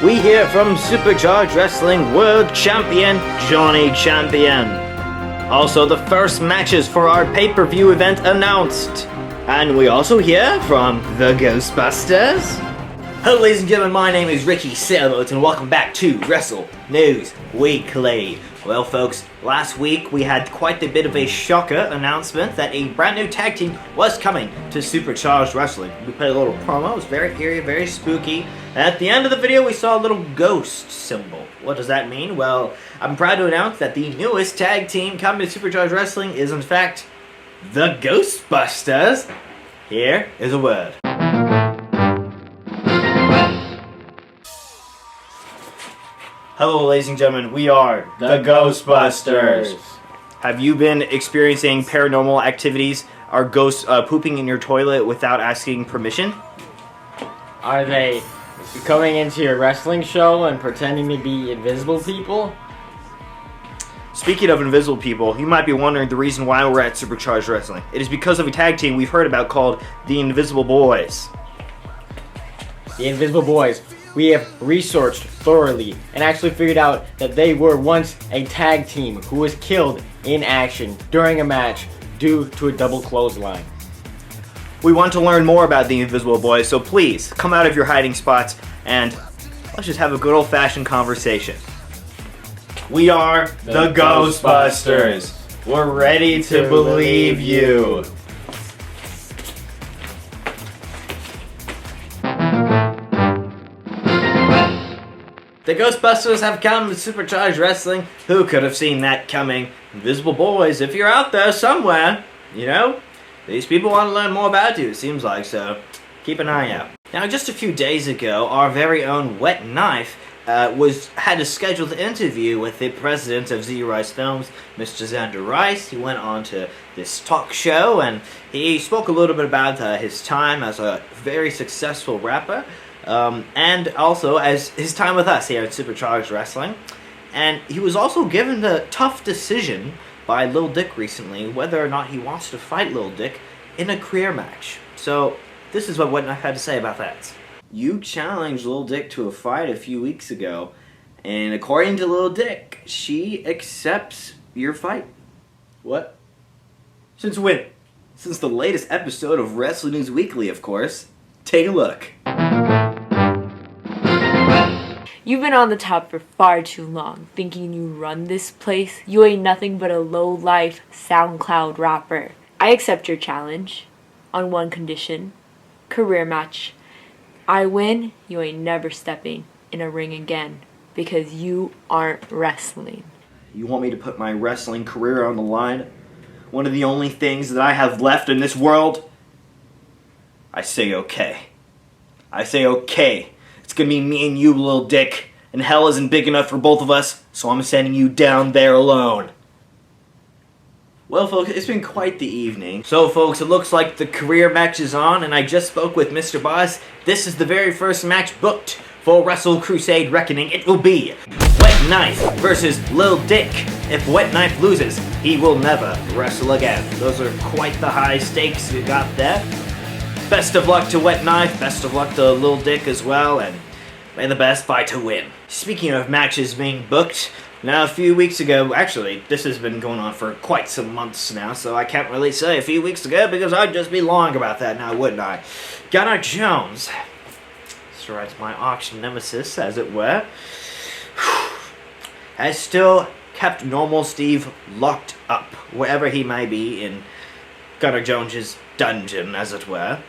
we hear from Supercharged Wrestling World Champion Johnny Champion. Also, the first matches for our pay-per-view event announced. And we also hear from the Ghostbusters. Hello ladies and gentlemen, my name is Ricky Sailboat and welcome back to Wrestle News Weekly. Well folks, last week we had quite a bit of a shocker announcement that a brand new tag team was coming to Supercharged Wrestling. We played a little promo, it was very eerie, very spooky. At the end of the video we saw a little ghost symbol. What does that mean? Well, I'm proud to announce that the newest tag team coming to Supercharged Wrestling is in fact the Ghostbusters. Here is a word. Hello ladies and gentlemen, we are the Ghostbusters. Have you been experiencing paranormal activities? Are ghosts pooping in your toilet without asking permission? Are they coming into your wrestling show and pretending to be invisible people? Speaking of invisible people, you might be wondering the reason why we're at Supercharged Wrestling. It is because of a tag team we've heard about called the Invisible Boys. The Invisible Boys. We have researched thoroughly and actually figured out that they were once a tag team who was killed in action during a match due to a double clothesline. We want to learn more about the Invisible Boys, so please come out of your hiding spots and let's just have a good old-fashioned conversation. We are the Ghostbusters. We're ready to believe you. The Ghostbusters have come to Supercharged Wrestling. Who could have seen that coming? Invisible Boys, if you're out there somewhere, you know, these people want to learn more about you, it seems like, so keep an eye out. Now, just a few days ago, our very own Wet Knife had a scheduled interview with the president of Z Rice Films, Mr. Xander Rice. He went on to this talk show and he spoke a little bit about his time as a very successful rapper. And also as his time with us here at Supercharged Wrestling. And he was also given the tough decision by Lil Dick recently whether or not he wants to fight Lil Dick in a career match. So this is what Knife had to say about that. You challenged Lil Dick to a fight a few weeks ago, and according to Lil Dick, she accepts your fight. What? Since when? Since the latest episode of Wrestle News Weekly, of course. Take a look. You've been on the top for far too long, thinking you run this place. You ain't nothing but a low-life SoundCloud rapper. I accept your challenge, on one condition. Career match. I win, you ain't never stepping in a ring again, because you aren't wrestling. You want me to put my wrestling career on the line? One of the only things that I have left in this world? I say okay. I say okay. It's gonna be me and you, Lil Dick, and hell isn't big enough for both of us, so I'm sending you down there alone. Well, folks, it's been quite the evening. So, folks, it looks like the career match is on, and I just spoke with Mr. Boss. This is the very first match booked for Wrestle Crusade Reckoning. It will be Wet Knife versus Lil Dick. If Wet Knife loses, he will never wrestle again. Those are quite the high stakes you got there. Best of luck to Wet Knife, best of luck to Lil Dick as well, and may the best fighter win. Speaking of matches being booked, now a few weeks ago, actually, this has been going on for quite some months now, so I can't really say a few weeks ago because I'd just be lying about that now, wouldn't I? Gunnar Jones, that's right, my arch nemesis, as it were, has still kept Normal Steve locked up, wherever he may be in Gunnar Jones's dungeon, as it were.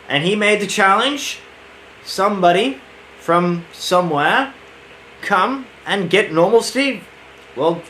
And he made the challenge, somebody from somewhere come and get Normal Steve. Well,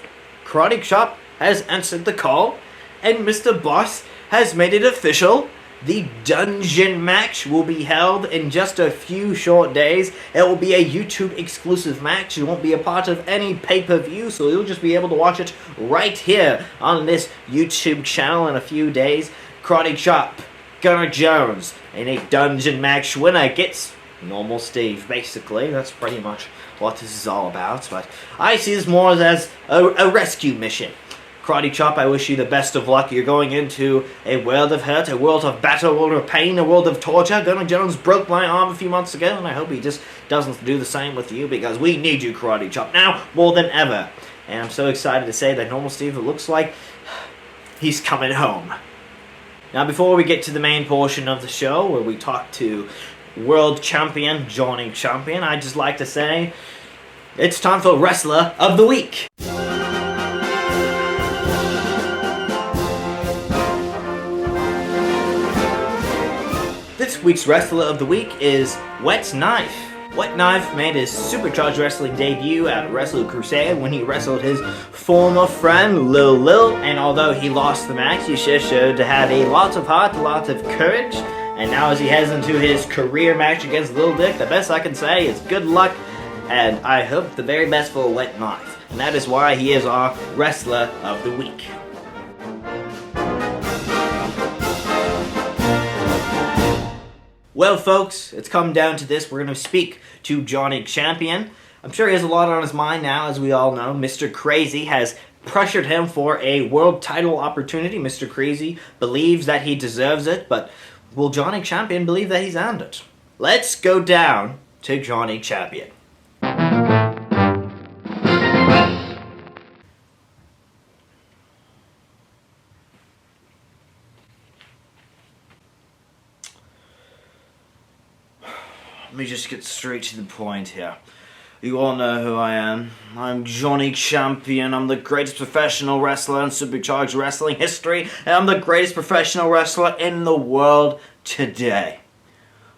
Karate Chop has answered the call, and Mr. Boss has made it official. The dungeon match will be held in just a few short days. It will be a YouTube exclusive match. It won't be a part of any pay-per-view, so you'll just be able to watch it right here on this YouTube channel in a few days. Karate Chop, Gunnar Jones, in a dungeon match. Winner gets Normal Steve, basically. That's pretty much what this is all about, but I see this more as a rescue mission. Karate Chop, I wish you the best of luck. You're going into a world of hurt, a world of battle, a world of pain, a world of torture. Gunnar Jones broke my arm a few months ago, and I hope he just doesn't do the same with you, because we need you, Karate Chop, now more than ever. And I'm so excited to say that Normal Steve, it looks like he's coming home. Now, before we get to the main portion of the show, where we talk to World Champion Johnny Champion, I'd just like to say it's time for Wrestler of the Week. This week's Wrestler of the Week is Wet Knife. Wet Knife made his Supercharged Wrestling debut at Wrestle Crusade when he wrestled his former friend Lil, and although he lost the match, he sure showed to have a lot of heart, a lot of courage, and now as he heads into his career match against Lil Dick, the best I can say is good luck, and I hope the very best for Wet Knife, and that is why he is our Wrestler of the Week. Well, folks, it's come down to this. We're going to speak to Johnny Champion. I'm sure he has a lot on his mind now, as we all know. Mr. Crazy has pressured him for a world title opportunity. Mr. Crazy believes that he deserves it, but will Johnny Champion believe that he's earned it? Let's go down to Johnny Champion. Let me just get straight to the point here. You all know who I am. I'm Johnny Champion. I'm the greatest professional wrestler in Supercharged Wrestling history, and I'm the greatest professional wrestler in the world today.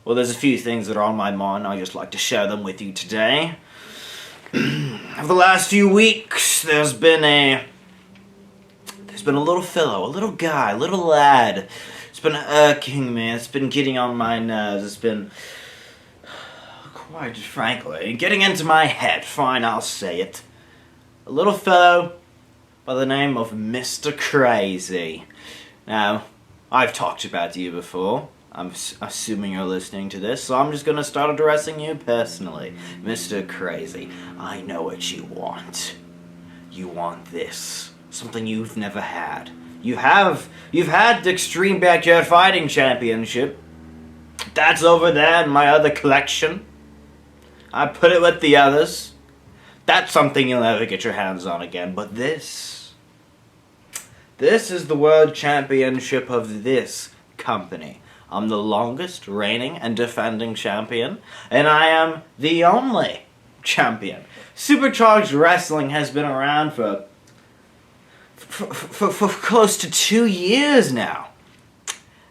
Well, there's a few things that are on my mind. I'd just like to share them with you today. Over the last few weeks, there's been a little fellow, a little guy, a little lad. It's been irking me. It's been getting on my nerves. It's been, quite frankly, getting into my head. Fine, I'll say it. A little fellow by the name of Mr. Crazy. Now, I've talked about you before. I'm assuming you're listening to this, so I'm just gonna start addressing you personally. Mr. Crazy, I know what you want. You want this. Something you've never had. You've had the Extreme Backyard Fighting Championship. That's over there in my other collection. I put it with the others. That's something you'll never get your hands on again. But this is the World Championship of this company. I'm the longest reigning and defending champion, and I am the only champion. Supercharged Wrestling has been around for close to 2 years now.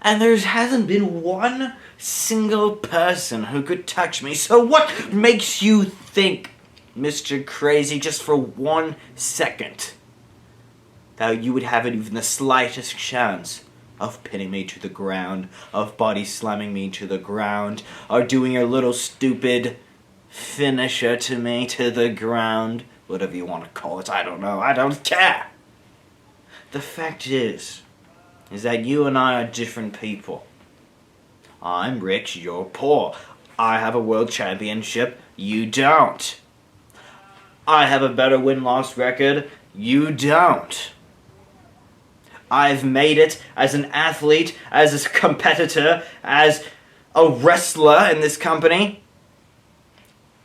And there hasn't been one single person who could touch me. So what makes you think, Mr. Crazy, just for 1 second, that you would have even the slightest chance of pinning me to the ground, of body slamming me to the ground, or doing your little stupid finisher to me to the ground? Whatever you want to call it, I don't know. I don't care. The fact is that you and I are different people. I'm rich, you're poor. I have a world championship, you don't. I have a better win-loss record, you don't. I've made it as an athlete, as a competitor, as a wrestler in this company.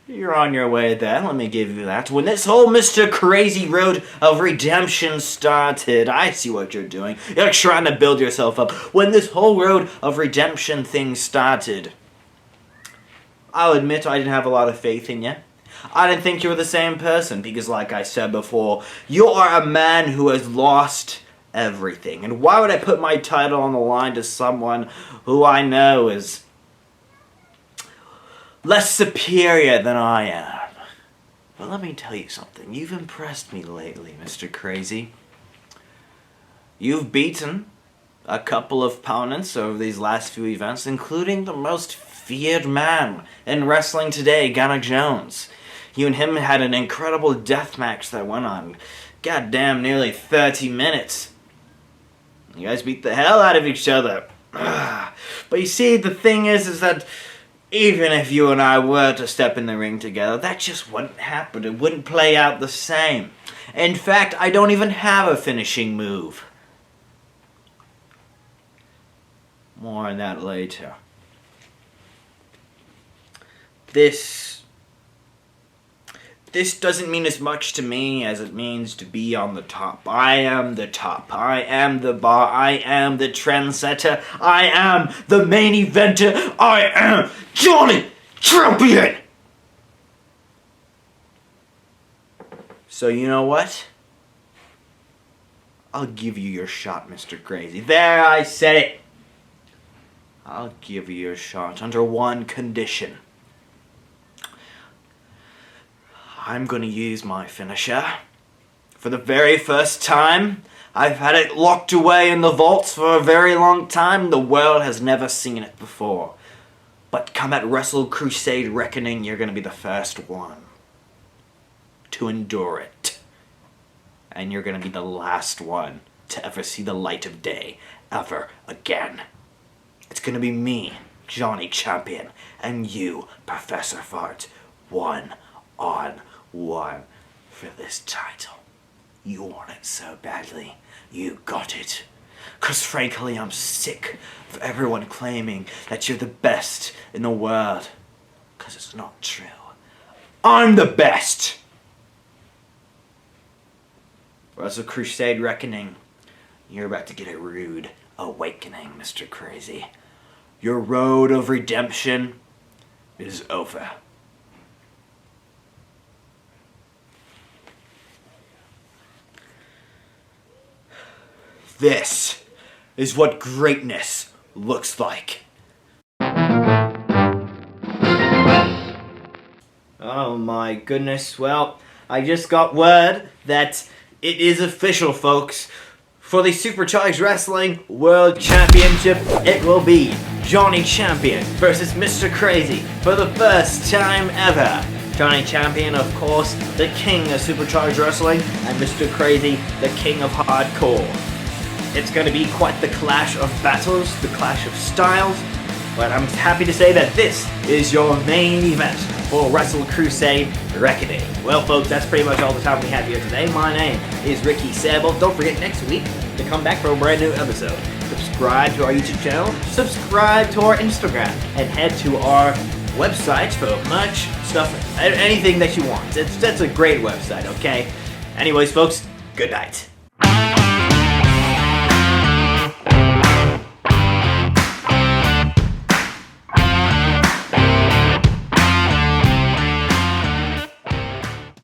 You're on your way there, let me give you that. When this whole Mr. Crazy road of redemption started, I see what you're doing. You're trying to build yourself up. When this whole road of redemption thing started, I'll admit I didn't have a lot of faith in you. I didn't think you were the same person, because like I said before, you are a man who has lost everything. And why would I put my title on the line to someone who I know is less superior than I am? But let me tell you something. You've impressed me lately, Mr. Crazy. You've beaten a couple of opponents over these last few events, including the most feared man in wrestling today, Ghana Jones. You and him had an incredible death match that went on, goddamn, nearly 30 minutes. You guys beat the hell out of each other. But you see, the thing is that even if you and I were to step in the ring together, that just wouldn't happen. It wouldn't play out the same. In fact, I don't even have a finishing move. More on that later. This doesn't mean as much to me as it means to be on the top. I am the top. I am the bar. I am the trendsetter. I am the main eventer. I am Johnny Champion! So you know what? I'll give you your shot, Mr. Crazy. There, I said it. I'll give you your shot under one condition. I'm gonna use my finisher. For the very first time, I've had it locked away in the vaults for a very long time. The world has never seen it before. But come at Wrestle Crusade Reckoning, you're gonna be the first one to endure it. And you're gonna be the last one to ever see the light of day ever again. It's gonna be me, Johnny Champion, and you, Professor Fart, 1-on-1 for this title. You want it so badly, you got it. 'Cause frankly, I'm sick of everyone claiming that you're the best in the world. 'Cause it's not true. I'm the best! Wrestle Crusade Reckoning, you're about to get a rude awakening, Mr. Crazy. Your road of redemption is over. This is what greatness looks like. Oh my goodness, well, I just got word that it is official, folks. For the Supercharged Wrestling World Championship, it will be Johnny Champion versus Mr. Crazy for the first time ever. Johnny Champion, of course, the king of Supercharged Wrestling, and Mr. Crazy, the king of hardcore. It's going to be quite the clash of battles, the clash of styles, but I'm happy to say that this is your main event for Wrestle Crusade Reckoning. Well, folks, that's pretty much all the time we have here today. My name is Ricky Sable. Don't forget next week to come back for a brand new episode. Subscribe to our YouTube channel, subscribe to our Instagram, and head to our website for merch, stuff, anything that you want. That's a great website, okay? Anyways, folks, good night.